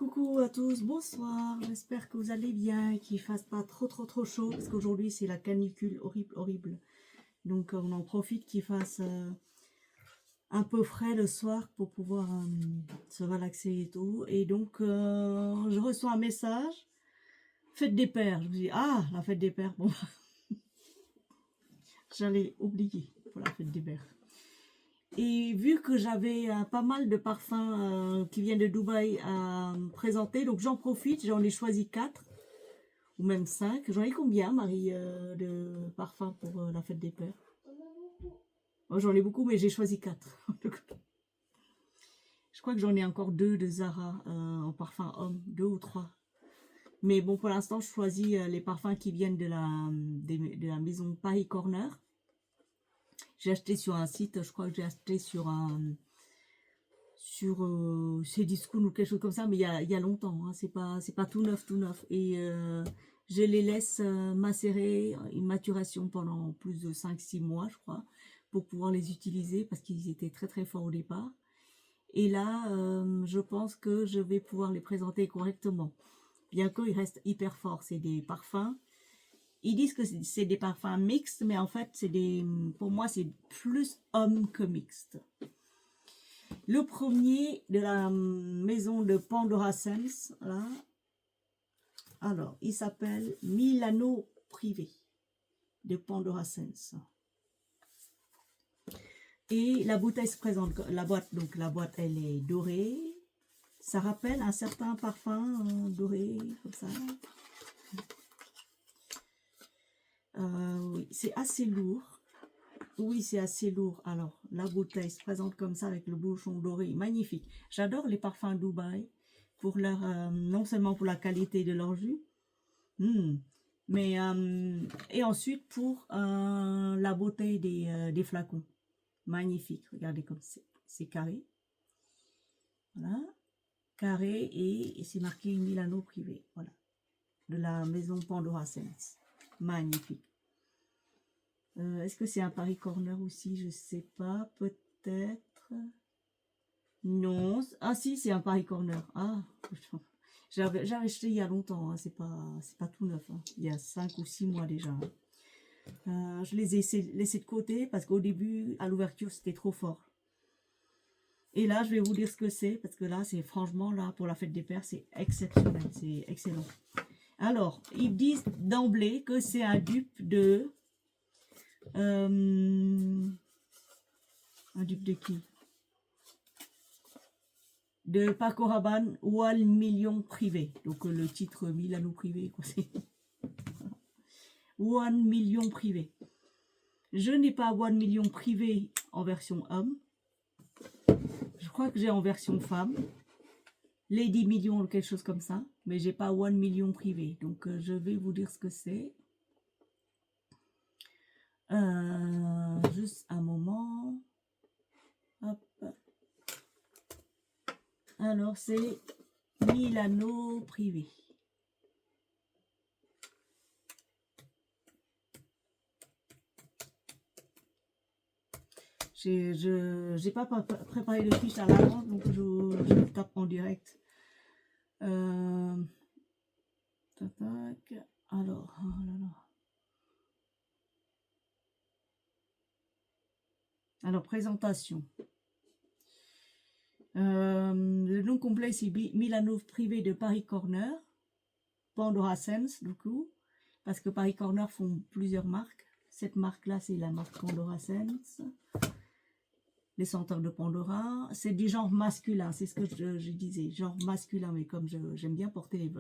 Coucou à tous, bonsoir, j'espère que vous allez bien, qu'il fasse pas trop chaud, parce qu'aujourd'hui c'est la canicule horrible. Donc on en profite qu'il fasse un peu frais le soir pour pouvoir se relaxer et tout. Et donc je reçois un message, fête des pères. Je me dis, ah, la fête des pères, bon, j'allais oublier pour la fête des pères. Et vu que j'avais pas mal de parfums qui viennent de Dubaï à présenter, donc j'en profite, j'en ai choisi 4 ou même 5. J'en ai combien, Marie, de parfums pour la fête des pères? Oh, j'en ai beaucoup, mais j'ai choisi 4. Je crois que j'en ai encore 2 de Zara en parfum homme, 2 ou 3. Mais bon, pour l'instant, je choisis les parfums qui viennent de la maison Paris Corner. J'ai acheté sur un site, je crois que j'ai acheté sur Cdiscount ou quelque chose comme ça, mais il y a longtemps, hein, c'est pas tout neuf. Et je les laisse macérer, une maturation pendant plus de 5-6 mois, je crois, pour pouvoir les utiliser parce qu'ils étaient très forts au départ. Et là, je pense que je vais pouvoir les présenter correctement, bien qu'ils restent hyper forts. C'est des parfums. Ils disent que c'est des parfums mixtes, mais en fait, pour moi, c'est plus homme que mixte. Le premier de la maison de Pandora Sense, là. Alors, il s'appelle Milano Privé de Pandora Sense. Et la bouteille se présente, la boîte, elle est dorée. Ça rappelle un certain parfum doré, comme ça. Oui, c'est assez lourd. Oui, c'est assez lourd. Alors, la bouteille se présente comme ça avec le bouchon doré. Magnifique. J'adore les parfums Dubaï pour leur, non seulement pour la qualité de leur jus, mais et ensuite pour la beauté des flacons. Magnifique. Regardez comme c'est carré. Voilà. Carré et c'est marqué Milano Privé. Voilà. De la maison Pandora Sense. Magnifique. Est-ce que c'est un Paris Corner aussi? Je sais pas, peut-être. Non. Ah si, c'est un Paris Corner. Ah, j'avais acheté il y a longtemps, hein. C'est pas tout neuf, hein. Il y a 5 ou 6 mois déjà. Je les ai laissés de côté parce qu'au début, à l'ouverture, c'était trop fort. Et là, je vais vous dire ce que c'est, parce que là, c'est franchement, là, pour la fête des pères, c'est exceptionnel, c'est excellent. Alors, ils disent d'emblée que c'est un dupe de... un dupe de qui? De Paco Rabanne, One Million Privé. Donc le titre Milano Privé, quoi, c'est One Million Privé. Je n'ai pas One Million Privé en version homme. Je crois que j'ai en version femme. Lady Million ou quelque chose comme ça. Mais j'ai pas One Million Privé. Donc je vais vous dire ce que c'est. Juste un moment. Hop. Alors c'est Milano Privé. Je n'ai pas préparé le fiche à l'avance, donc je le tape en direct. Alors, oh là là. Alors, présentation. Le nom complet, c'est Milano Privé de Paris Corner. Pandora Sense, du coup. Parce que Paris Corner font plusieurs marques. Cette marque-là, c'est la marque Pandora Sense. Les senteurs de Pandora. C'est du genre masculin, c'est ce que je disais. Genre masculin, mais comme j'aime bien porter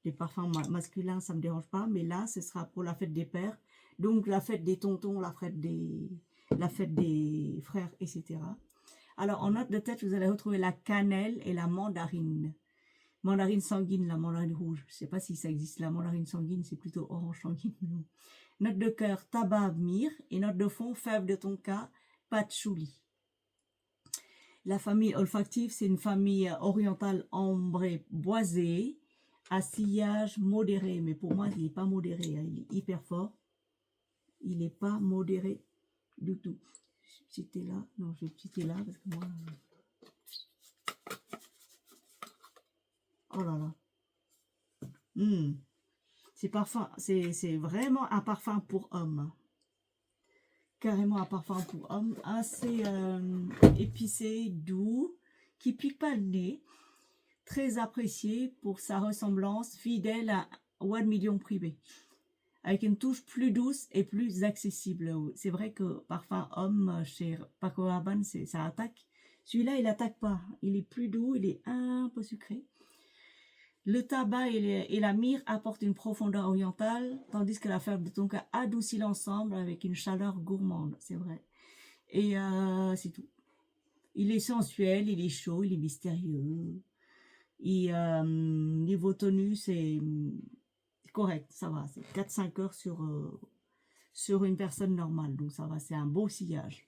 les parfums masculins, ça ne me dérange pas. Mais là, ce sera pour la fête des pères. Donc, la fête des tontons, la fête des frères, etc. Alors, en note de tête, vous allez retrouver la cannelle et la mandarine. Mandarine sanguine, la mandarine rouge. Je ne sais pas si ça existe. La mandarine sanguine, c'est plutôt orange sanguine. Note de cœur, tabac, myrrhe. Et note de fond, fève de tonka, patchouli. La famille olfactive, c'est une famille orientale ambrée boisée, à sillage modéré. Mais pour moi, il n'est pas modéré, hein. Il est hyper fort. Il n'est pas modéré du tout. C'était là. Non, je vais citer là parce que moi... Oh là là. C'est vraiment un parfum pour homme. Carrément un parfum pour homme. Assez épicé, doux, qui pique pas le nez. Très apprécié pour sa ressemblance, fidèle à One Million privé. Avec une touche plus douce et plus accessible. C'est vrai que parfum homme chez Paco Rabanne, ça attaque. Celui-là, il attaque pas. Il est plus doux, il est un peu sucré. Le tabac et la myrrhe apportent une profondeur orientale, tandis que la fève de tonka adoucit l'ensemble avec une chaleur gourmande, c'est vrai. Et c'est tout. Il est sensuel, il est chaud, il est mystérieux. Niveau tenue, c'est correct, ça va. C'est 4-5 heures sur une personne normale, donc ça va, c'est un beau sillage.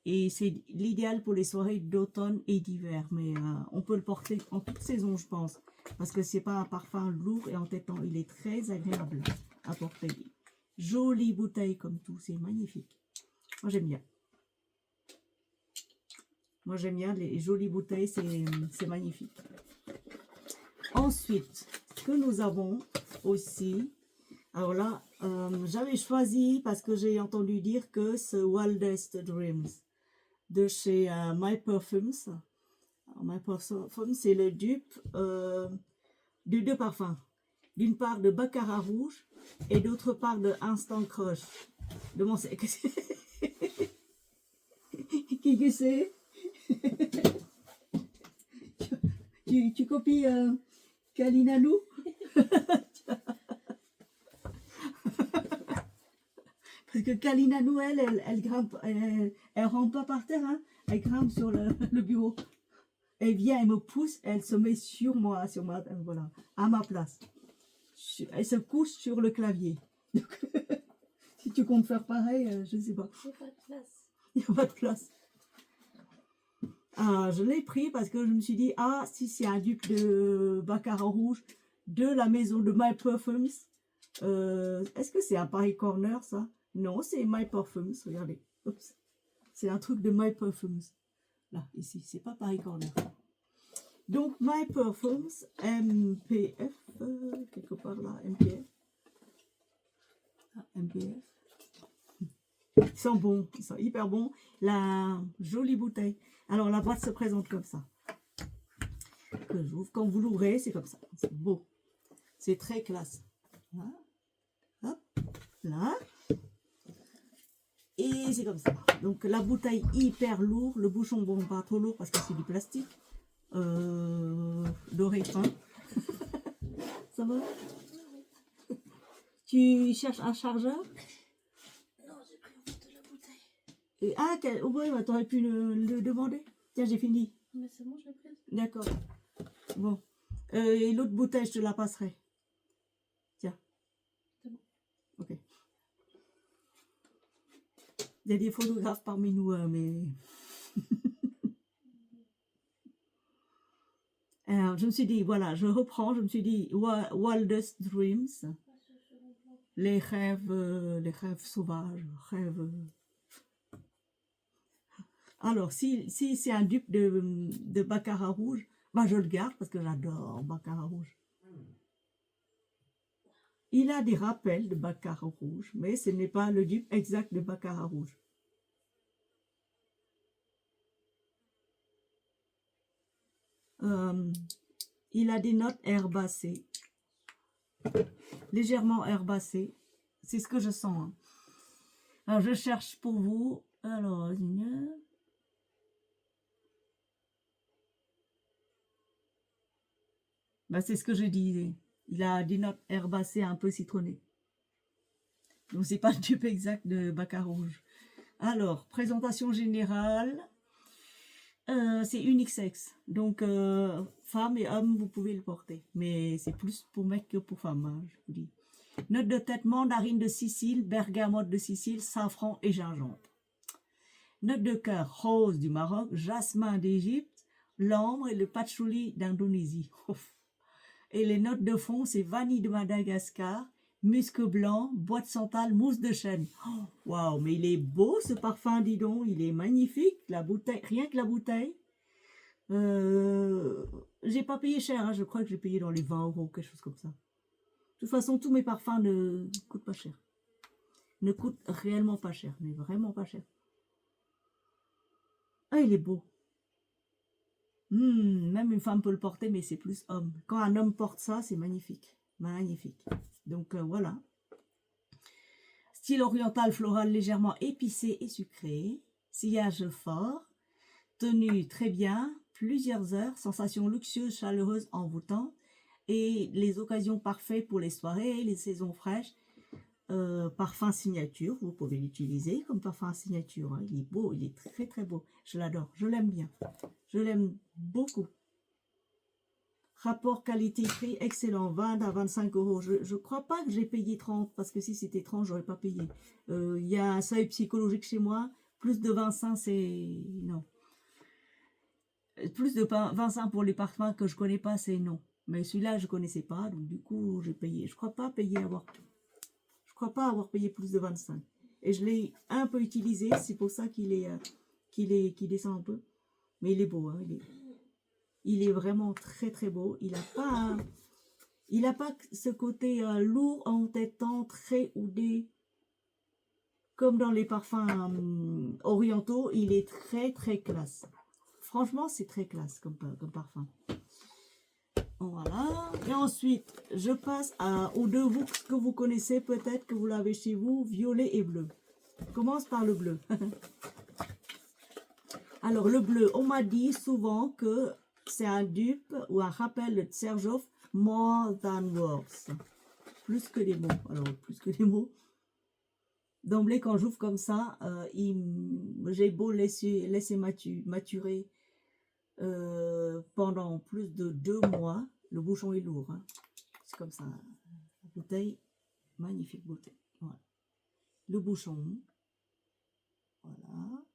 Et c'est l'idéal pour les soirées d'automne et d'hiver, mais on peut le porter en toute saison, je pense, parce que c'est pas un parfum lourd et entêtant, il est très agréable à porter. Jolie bouteille comme tout, c'est magnifique. Moi j'aime bien. Moi j'aime bien les jolies bouteilles, c'est magnifique. Ensuite, ce que nous avons aussi, alors là, j'avais choisi parce que j'ai entendu dire que ce Wildest Dreams de chez My Perfumes. Alors, My Perfumes, c'est le dupe de deux parfums. D'une part de Baccarat Rouge et d'autre part de Instant Crush. De mon qui que c'est? tu copies Kalina Lou? Parce que Kalina Lou, elle grimpe, elle rentre pas par terre, hein. Elle grimpe sur le bureau. Elle vient, elle me pousse, elle se met sur moi, voilà, à ma place. Elle se couche sur le clavier. Donc, si tu comptes faire pareil, je ne sais pas. Il n'y a pas de place. Il n'y a pas de place. Je l'ai pris parce que je me suis dit, si c'est un dupe de Baccarat Rouge de la maison de My Perfumes, est-ce que c'est un Paris Corner, ça? Non, c'est My Perfumes, regardez. Oups. C'est un truc de My Perfumes. Là, ici, c'est pas Paris Corner. Donc, My Perfumes, MPF, quelque part là, MPF. MPF. Ils sont bons, ils sont hyper bons. La jolie bouteille. Alors, la boîte se présente comme ça. Que j'ouvre. Quand vous l'ouvrez, c'est comme ça. C'est beau. C'est très classe. Là. Hop. Là. Et c'est comme ça. Donc, la bouteille hyper lourde. Le bouchon, bon, pas trop lourd parce que c'est du plastique. Doré fin. Ça va? Tu cherches un chargeur? Non, j'ai pris en photo la bouteille. Et, ouais, t'aurais pu le demander. Tiens, j'ai fini. Mais c'est bon, je l'ai prise. D'accord. Bon. Et l'autre bouteille, je te la passerai. Tiens. C'est bon. Ok. Il y a des photographes parmi nous, mais... Alors, je me suis dit, voilà, je reprends, je me suis dit, Wildest Dreams, les rêves sauvages, rêves... Alors, si c'est un dupe de Baccarat Rouge, bah je le garde parce que j'adore Baccarat Rouge. Il a des rappels de Baccarat Rouge, mais ce n'est pas le dupe exact de Baccarat Rouge. Il a des notes herbacées, légèrement herbacées. C'est ce que je sens. Hein. Alors, je cherche pour vous. Alors, bah, c'est ce que je disais. Il a des notes herbacées un peu citronnées. Donc, c'est pas le dupe exact de Baccarat Rouge. Alors, présentation générale. C'est unisexe. Donc, femmes et hommes, vous pouvez le porter. Mais c'est plus pour mecs que pour femmes, hein, je vous dis. Note de tête, mandarine de Sicile, bergamote de Sicile, safran et gingembre. Note de cœur, rose du Maroc, jasmin d'Égypte, l'ambre et le patchouli d'Indonésie. Et les notes de fond, c'est vanille de Madagascar, musc blanc, bois de santal, mousse de chêne. Waouh, mais il est beau ce parfum, dis donc, il est magnifique. La bouteille, rien que la bouteille. J'ai pas payé cher, hein, je crois que j'ai payé dans les 20 euros, quelque chose comme ça. De toute façon, tous mes parfums ne coûtent pas cher. Ne coûtent réellement pas cher, mais vraiment pas cher. Ah, il est beau. Même une femme peut le porter, mais c'est plus homme. Quand un homme porte ça, c'est magnifique. Magnifique. Donc voilà. Style oriental floral légèrement épicé et sucré. Sillage fort. Tenue très bien. Plusieurs heures. Sensation luxueuse, chaleureuse, envoûtante. Et les occasions parfaites pour les soirées, les saisons fraîches. Parfum signature, vous pouvez l'utiliser comme parfum signature, hein. Il est beau, il est très très beau, je l'adore, je l'aime bien, je l'aime beaucoup. Rapport qualité-prix excellent, 20 à 25 euros. Je crois pas que j'ai payé 30, parce que si c'était 30 j'aurais pas payé. Il y a un seuil psychologique chez moi, plus de 25 c'est non, plus de 25 pour les parfums que je connais pas c'est non, mais celui-là je connaissais pas, donc du coup j'ai payé. Je crois pas payé plus de 25. Et je l'ai un peu utilisé, c'est pour ça qu'il descend un peu. Mais il est beau, hein, il est vraiment très très beau. Il a pas ce côté lourd, entêtant, très oudé, comme dans les parfums orientaux. Il est très très classe. Franchement, c'est très classe comme parfum. Voilà. Et ensuite, je passe aux deux Vux que vous connaissez, peut-être que vous l'avez chez vous, violet et bleu. Je commence par le bleu. Alors, le bleu, on m'a dit souvent que c'est un dupe ou un rappel de Tcherjov, more than words. Plus que des mots. Alors, plus que des mots. D'emblée, quand j'ouvre comme ça, j'ai beau laisser maturer pendant plus de 2 mois. Le bouchon est lourd, hein. C'est comme ça. La bouteille, magnifique bouteille. Voilà. Le bouchon, voilà.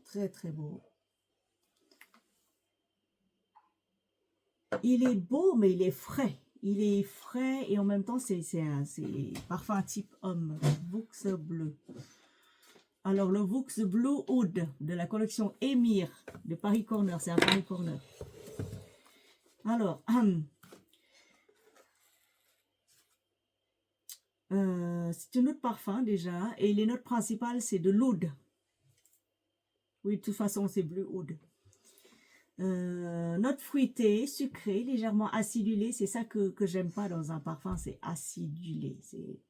Très très beau. Il est beau, mais il est frais. Il est frais et en même temps, c'est parfum type homme. Vux bleu. Alors, le Vux Blue Oud de la collection Émir de Paris Corner. C'est un Paris Corner. Alors, c'est une note parfum déjà. Et les notes principales, c'est de l'oud. Oui, de toute façon, c'est bleu oud. Note fruitée, sucrée, légèrement acidulée. C'est ça que j'aime pas dans un parfum, c'est acidulé. C'est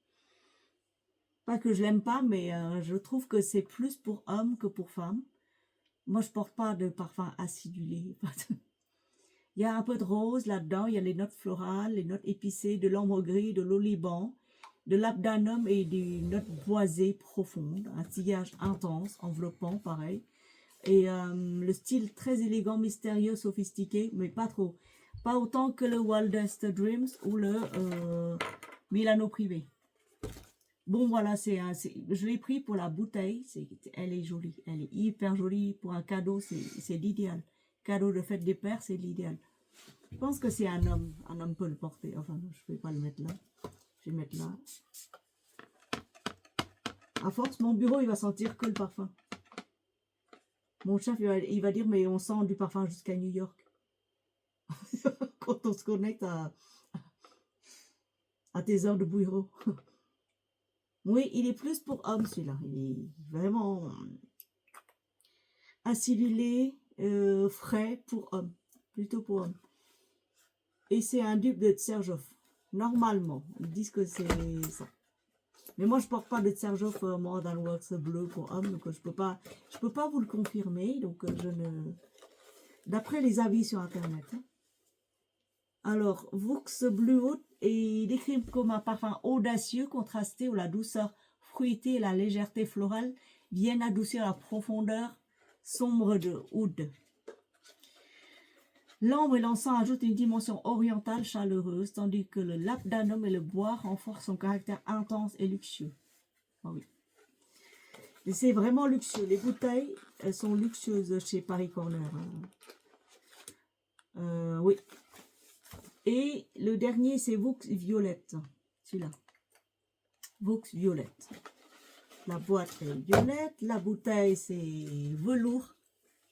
pas que je l'aime pas, mais je trouve que c'est plus pour homme que pour femme. Moi, je porte pas de parfum acidulé. Il y a un peu de rose là-dedans. Il y a les notes florales, les notes épicées, de l'ambre gris, de l'oliban, de l'abdanum et des notes boisées profondes. Un sillage intense, enveloppant, pareil. Et le style très élégant, mystérieux, sophistiqué, mais pas trop. Pas autant que le Wildest Dreams ou le Milano Privé. Bon, voilà, je l'ai pris pour la bouteille. Elle est jolie. Elle est hyper jolie. Pour un cadeau, c'est l'idéal. Cadeau de fête des pères, c'est l'idéal. Je pense que c'est un homme. Un homme peut le porter. Enfin, non, je ne vais pas le mettre là. Je vais le mettre là. À force, mon bureau, il va sentir que le parfum. Mon chef, il va dire, mais on sent du parfum jusqu'à New York. Quand on se connecte à tes heures de bureau. Oui, il est plus pour homme, celui-là. Il est vraiment acidulé, frais pour homme. Plutôt pour homme. Et c'est un dupe de Tcherjov. Normalement, ils disent que c'est ça. Mais moi, je porte pas de Tcherjov More Than Words bleu pour homme, donc je peux pas vous le confirmer. Donc je ne. D'après les avis sur internet. Hein. Alors, Vux Blue Oud est décrit comme un parfum audacieux, contrasté où la douceur fruitée et la légèreté florale viennent adoucir la profondeur sombre de oud. L'ambre et l'encens ajoutent une dimension orientale chaleureuse, tandis que le labdanum et le bois renforcent son caractère intense et luxueux. Oh oui. Et c'est vraiment luxueux. Les bouteilles, elles sont luxueuses chez Paris Corner. Oui. Et le dernier, c'est Vux Violette. Celui-là. Vux Violette. La boîte est violette. La bouteille, c'est velours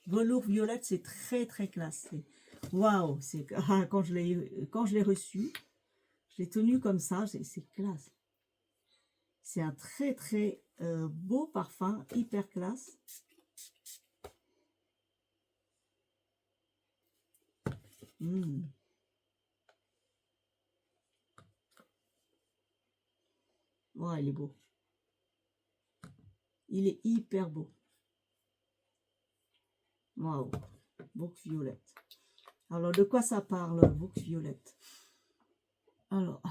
Velours violette, c'est très très classe. Waouh, c'est quand je l'ai reçu, je l'ai tenu comme ça, c'est classe. C'est un très très beau parfum, hyper classe. Ouais, il est beau. Il est hyper beau. Waouh, boucle violette. Alors, de quoi ça parle, boucle violette? Alors,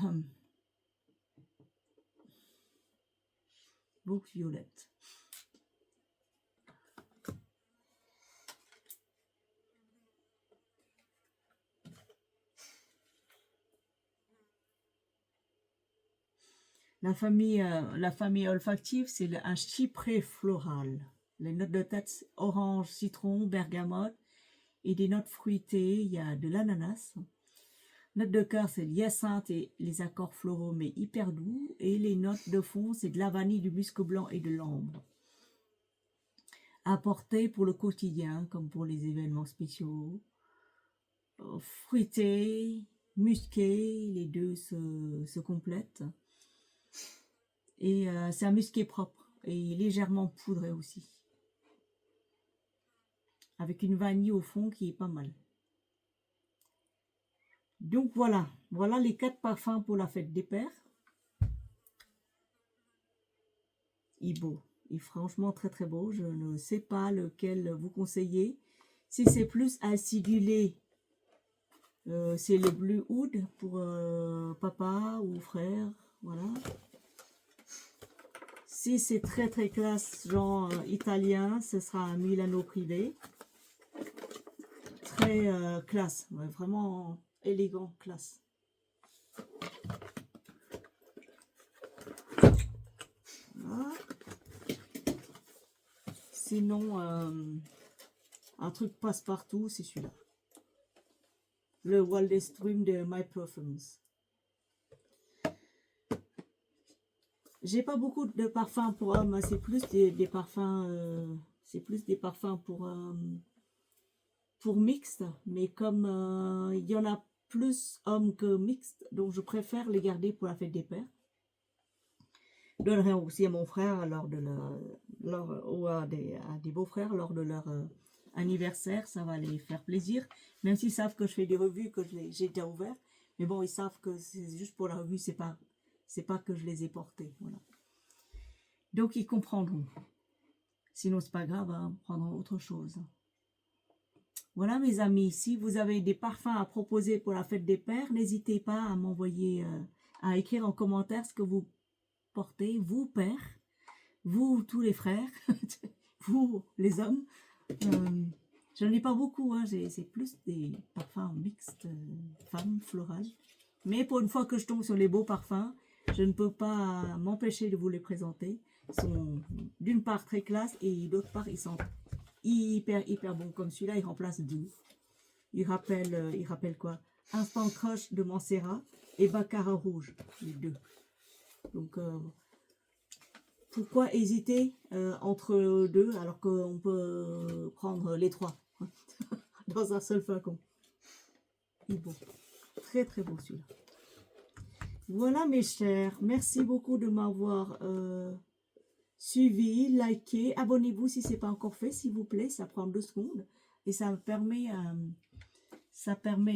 boucle violette. La famille olfactive, c'est un chyprès floral. Les notes de tête, orange, citron, bergamote. Et des notes fruitées, il y a de l'ananas. Notes de cœur, c'est l'hyacinthe et les accords floraux, mais hyper doux. Et les notes de fond, c'est de la vanille, du musc blanc et de l'ambre. Apporté pour le quotidien, comme pour les événements spéciaux. Fruité, musqué, les deux se complètent. Et c'est un musqué propre et légèrement poudré aussi. Avec une vanille au fond qui est pas mal. Donc voilà les 4 parfums pour la fête des pères. Il est beau, il est franchement très très beau. Je ne sais pas lequel vous conseillez. Si c'est plus acidulé, c'est le Blue Oud pour papa ou frère, voilà. Si c'est très très classe, genre italien, ce sera un Milano privé. Très classe, ouais, vraiment élégant, classe. Voilà. Sinon, un truc passe-partout, c'est celui-là. Le Wildestream de My Perfumes. J'ai pas beaucoup de parfums pour hommes, c'est plus des parfums, pour mixte, mais comme il y en a plus hommes que mixte, donc je préfère les garder pour la fête des pères. Je donnerai aussi à mon frère ou à des beaux-frères lors de leur anniversaire, ça va les faire plaisir, même s'ils savent que je fais des revues, que j'ai déjà ouvert, mais bon, ils savent que c'est juste pour la revue, c'est pas que je les ai portés, voilà. Donc ils comprendront. Sinon c'est pas grave, hein, prendront autre chose. Voilà mes amis, si vous avez des parfums à proposer pour la fête des pères, n'hésitez pas à m'envoyer, à écrire en commentaire ce que vous portez, vous pères, vous tous les frères, vous les hommes. Je n'en ai pas beaucoup, hein, c'est plus des parfums mixtes, femmes, florales. Mais pour une fois que je tombe sur les beaux parfums, je ne peux pas m'empêcher de vous les présenter. Ils sont d'une part très classe et d'autre part ils sont hyper bons. Comme celui-là, il remplace deux. Il rappelle quoi? Instant Crush de Mancera et Baccarat Rouge, les deux. Donc pourquoi hésiter entre deux alors qu'on peut prendre les trois dans un seul flacon? Il est beau, très beau celui-là. Voilà mes chers, merci beaucoup de m'avoir suivi, liké, abonnez-vous si ce n'est pas encore fait, s'il vous plaît, ça prend 2 secondes et ça me permet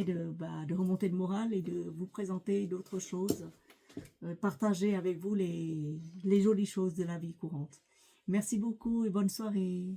de remonter le moral et de vous présenter d'autres choses, partager avec vous les jolies choses de la vie courante. Merci beaucoup et bonne soirée.